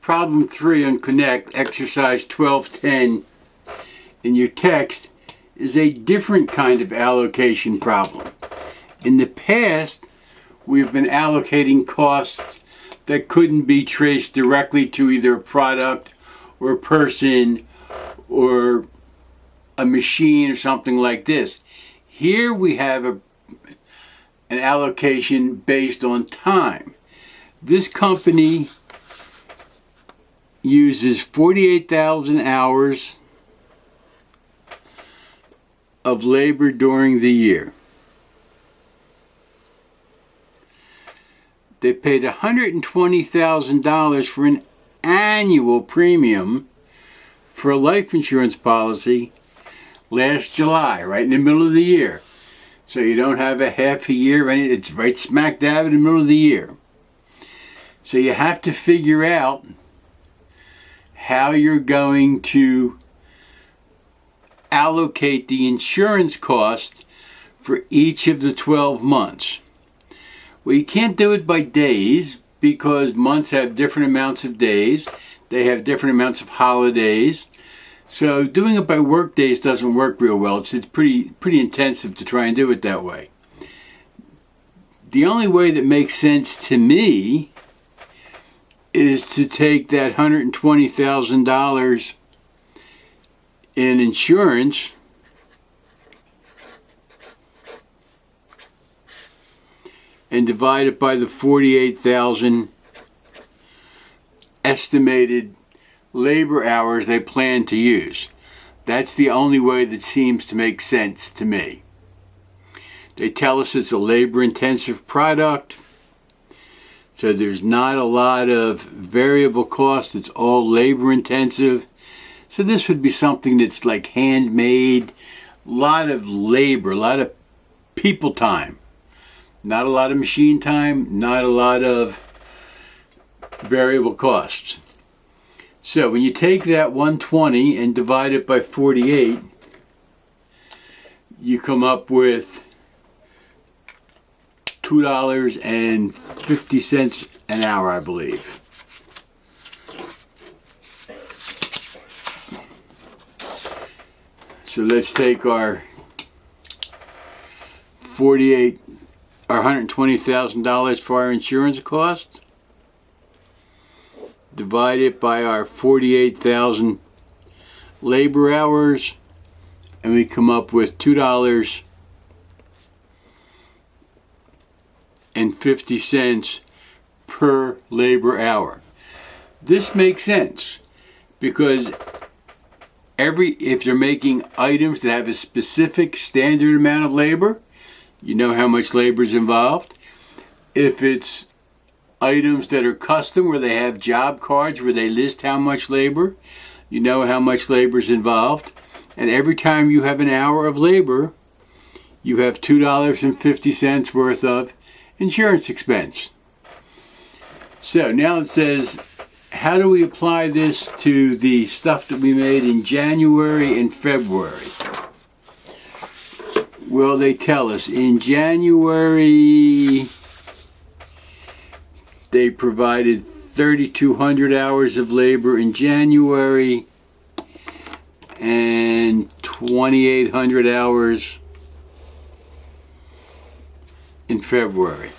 problem 3 on Connect, exercise 1210 in your text, is a different kind of allocation problem. In the past, we've been allocating costs that couldn't be traced directly to either a product or a person or a machine or something like this. Here we have an allocation based on time. This company uses 48,000 hours of labor during the year. They paid $120,000 for an annual premium for a life insurance policy last July, right in the middle of the year. So you don't have a half a year, it's right smack dab in the middle of the year. So you have to figure out how you're going to allocate the insurance cost for each of the 12 months. Well, you can't do it by days because months have different amounts of days. They have different amounts of holidays. So doing it by work days doesn't work real well. It's pretty intensive to try and do it that way. The only way that makes sense to me is to take that $120,000 in insurance and divide it by the 48,000 estimated labor hours they plan to use. That's the only way that seems to make sense to me. They tell us it's a labor-intensive product, so there's not a lot of variable cost. It's all labor-intensive. So this would be something that's like handmade, a lot of labor, a lot of people time. Not a lot of machine time, not a lot of variable costs. So when you take that 120 and divide it by 48, you come up with $2.50 an hour, I believe. So let's take our $120,000 for our insurance costs, divide it by our 48,000 labor hours, and we come up with $2.50 per labor hour. This makes sense because if you're making items that have a specific standard amount of labor, you know how much labor is involved. If it's items that are custom, where they have job cards where they list how much labor, you know how much labor is involved. And every time you have an hour of labor, you have $2.50 worth of insurance expense. So now it says, how do we apply this to the stuff that we made in January and February? Well, they tell us in January they provided 3,200 hours of labor in January and 2,800 hours in February.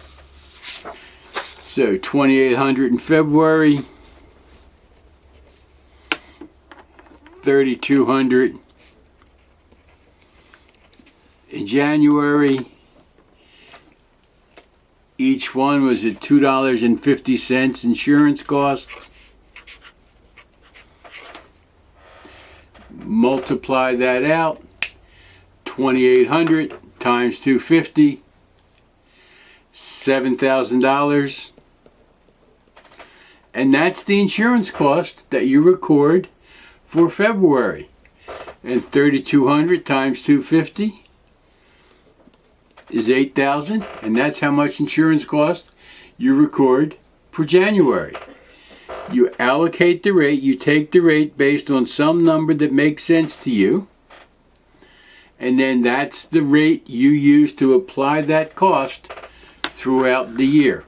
So 2,800 in February, 3,200 in January. Each one was at $2.50 insurance cost. Multiply that out, 2,800 times 250, $7,000. And that's the insurance cost that you record for February. And 3,200 times 250 is 8,000, and that's how much insurance cost you record for January. You allocate the rate, you take the rate based on some number that makes sense to you, and then that's the rate you use to apply that cost throughout the year.